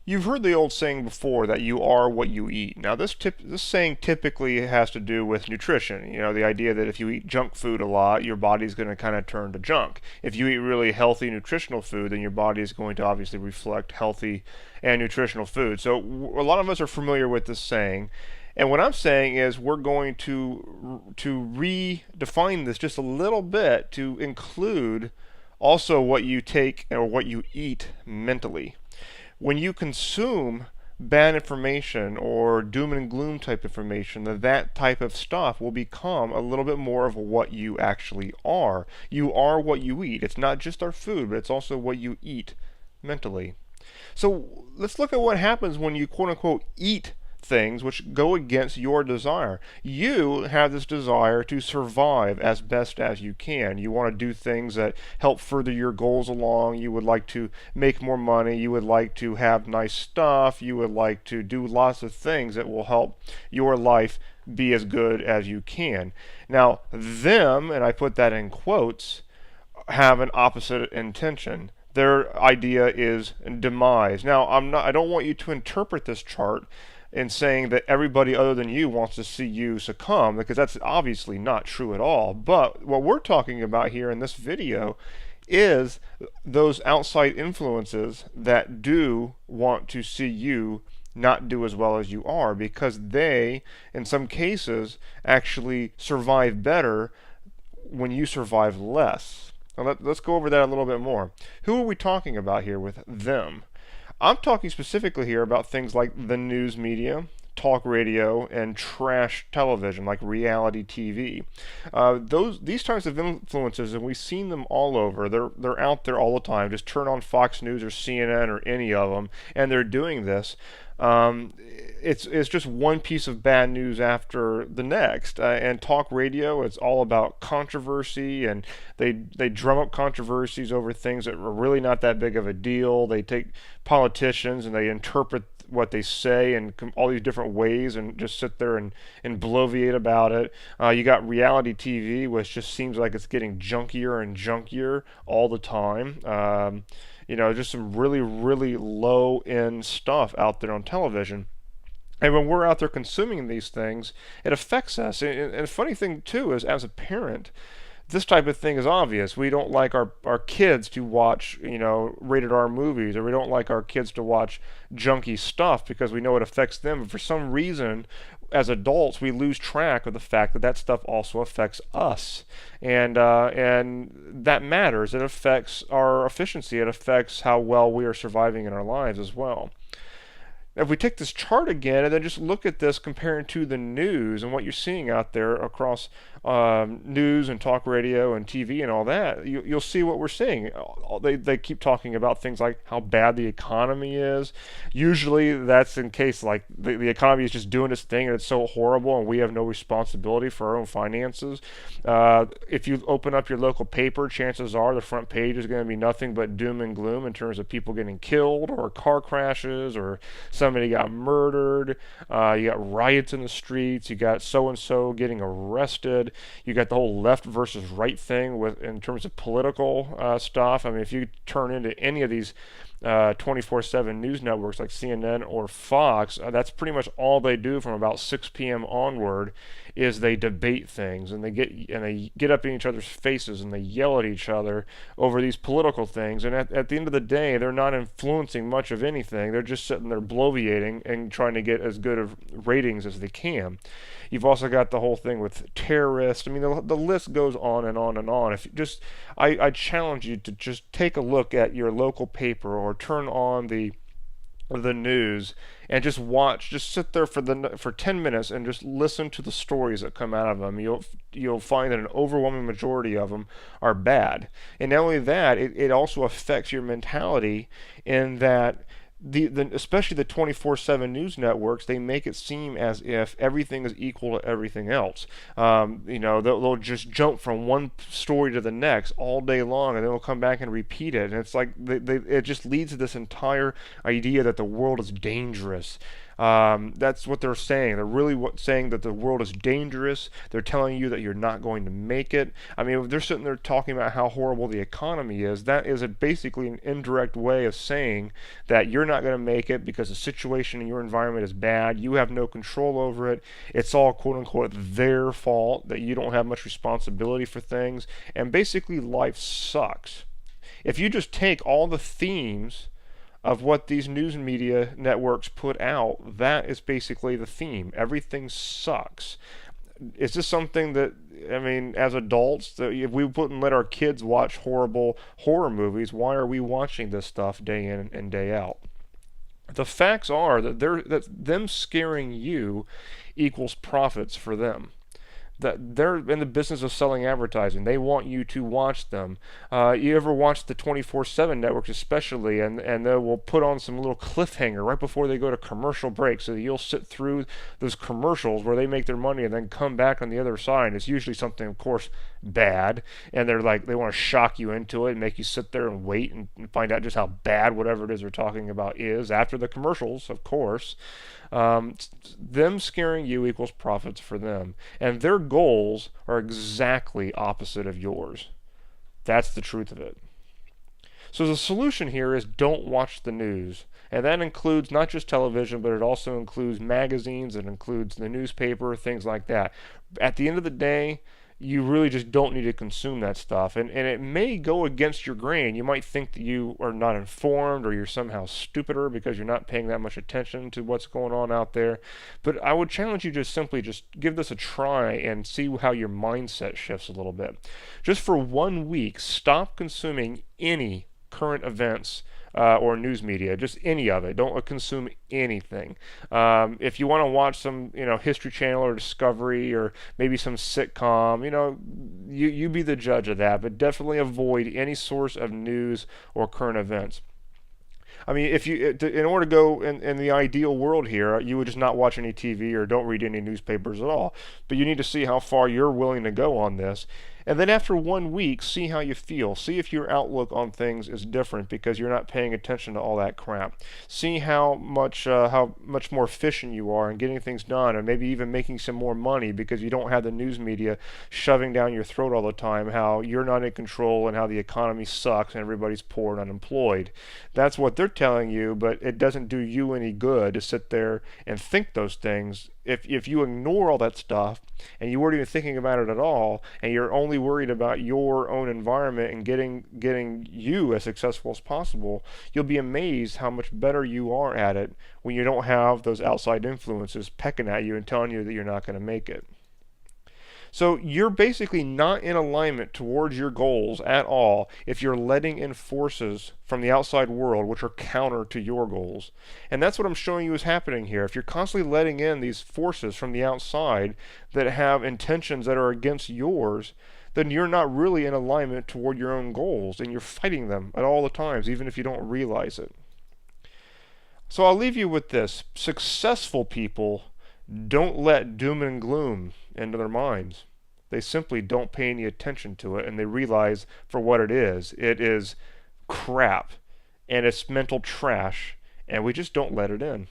You've heard the old saying before that you are what you eat. Now, this saying typically has to do with nutrition. You know, the idea that if you eat junk food a lot, your body's going to kind of turn to junk. If you eat really healthy, nutritional food, then your body is going to obviously reflect healthy and nutritional food. So, a lot of us are familiar with this saying. And what I'm saying is we're going to redefine this just a little bit to include also what you take or what you eat mentally. When you consume bad information or doom and gloom type information, that type of stuff will become a little bit more of what you actually are. You are what you eat. It's not just our food, but it's also what you eat mentally. So let's look at what happens when you quote unquote eat things which go against your desire. You have this desire to survive as best as you can. You want to do things that help further your goals along. You would like to make more money. You would like to have nice stuff. You would like to do lots of things that will help your life be as good as you can. Now, them, and I put that in quotes, have an opposite intention. Their idea is demise. Now, I don't want you to interpret this chart in saying that everybody other than you wants to see you succumb, because that's obviously not true at all. But what we're talking about here in this video is those outside influences that do want to see you not do as well as you are, because they, in some cases, actually survive better when you survive less. Now let's go over that a little bit more. Who are we talking about here with them? I'm talking specifically here about things like the news media, talk radio, and trash television like reality TV. These types of influences, and we've seen them all over. They're out there all the time. Just turn on Fox News or CNN or any of them, and they're doing this. It's just one piece of bad news after the next. And talk radio, it's all about controversy, and they drum up controversies over things that are really not that big of a deal. They take politicians and they interpret what they say in all these different ways and just sit there and bloviate about it. You got reality TV, which just seems like it's getting junkier and junkier all the time. Just some really, really low end stuff out there on television. And when we're out there consuming these things, it affects us. And the funny thing, too, is as a parent, this type of thing is obvious. We don't like our kids to watch, rated R movies, or we don't like our kids to watch junky stuff because we know it affects them. But for some reason, as adults, we lose track of the fact that that stuff also affects us, and that matters. It affects our efficiency. It affects how well we are surviving in our lives as well. If we take this chart again and then just look at this comparing to the news and what you're seeing out there across news and talk radio and TV and all that, you'll see what we're seeing. They keep talking about things like how bad the economy is. Usually that's in case like the economy is just doing its thing and it's so horrible and we have no responsibility for our own finances. If you open up your local paper, chances are the front page is going to be nothing but doom and gloom in terms of people getting killed or car crashes or somebody got murdered. You got riots in the streets. You got so and so getting arrested. You got the whole left versus right thing in terms of political stuff. I mean, if you turn into any of these 24/7 news networks like CNN or Fox, that's pretty much all they do from about 6 p.m. onward is they debate things and they get up in each other's faces and they yell at each other over these political things. And at the end of the day, they're not influencing much of anything. They're just sitting there bloviating and trying to get as good of ratings as they can. You've also got the whole thing with terrorists. I mean, the list goes on and on and on. If you I challenge you to just take a look at your local paper or turn on the news and just sit there for 10 minutes and just listen to the stories that come out of them. You'll find that an overwhelming majority of them are bad. And not only that, it also affects your mentality in that especially the 24/7 news networks, they make it seem as if everything is equal to everything else. They'll just jump from one story to the next all day long, and then they'll come back and repeat it. And it's like it just leads to this entire idea that the world is dangerous. That's what they're saying. They're really saying that the world is dangerous. They're telling you that you're not going to make it. I mean, if they're sitting there talking about how horrible the economy is, that is basically an indirect way of saying that you're not going to make it because the situation in your environment is bad. You have no control over it. It's all quote unquote their fault, that you don't have much responsibility for things. And basically, life sucks. If you just take all the themes of what these news media networks put out, that is basically the theme. Everything sucks. Is this something that, I mean, as adults, that if we wouldn't let our kids watch horrible horror movies, why are we watching this stuff day in and day out? The facts are that them scaring you equals profits for them. That they're in the business of selling advertising. They want you to watch them. You ever watch the 24/7 networks, especially, and they will put on some little cliffhanger right before they go to commercial break, so that you'll sit through those commercials where they make their money and then come back on the other side. It's usually something, of course, bad, and they want to shock you into it and make you sit there and wait and find out just how bad whatever it is they're talking about is after the commercials, of course. Them scaring you equals profits for them. And their goals are exactly opposite of yours. That's the truth of it. So the solution here is don't watch the news. And that includes not just television, but it also includes magazines, it includes the newspaper, things like that. At the end of the day, you really just don't need to consume that stuff. And it may go against your grain. You might think that you are not informed or you're somehow stupider because you're not paying that much attention to what's going on out there. But I would challenge you to simply just give this a try and see how your mindset shifts a little bit. Just for 1 week, stop consuming any current events or news media, just any of it. Don't consume anything. If you want to watch some, History Channel or Discovery or maybe some sitcom, you be the judge of that. But definitely avoid any source of news or current events. I mean, if you, in order to go in the ideal world here, you would just not watch any TV or don't read any newspapers at all. But you need to see how far you're willing to go on this. And then after 1 week, see how you feel. See if your outlook on things is different because you're not paying attention to all that crap. See how much more efficient you are in getting things done, and maybe even making some more money because you don't have the news media shoving down your throat all the time how you're not in control and how the economy sucks and everybody's poor and unemployed. That's what they're telling you, but it doesn't do you any good to sit there and think those things. If you ignore all that stuff and you weren't even thinking about it at all, and you're only worried about your own environment and getting you as successful as possible, you'll be amazed how much better you are at it when you don't have those outside influences pecking at you and telling you that you're not going to make it. So you're basically not in alignment towards your goals at all if you're letting in forces from the outside world which are counter to your goals. And that's what I'm showing you is happening here. If you're constantly letting in these forces from the outside that have intentions that are against yours, then you're not really in alignment toward your own goals, and you're fighting them at all the times, even if you don't realize it. So I'll leave you with this. Successful people don't let doom and gloom into their minds. They simply don't pay any attention to it, and they realize for what it is. It is crap, and it's mental trash, and we just don't let it in.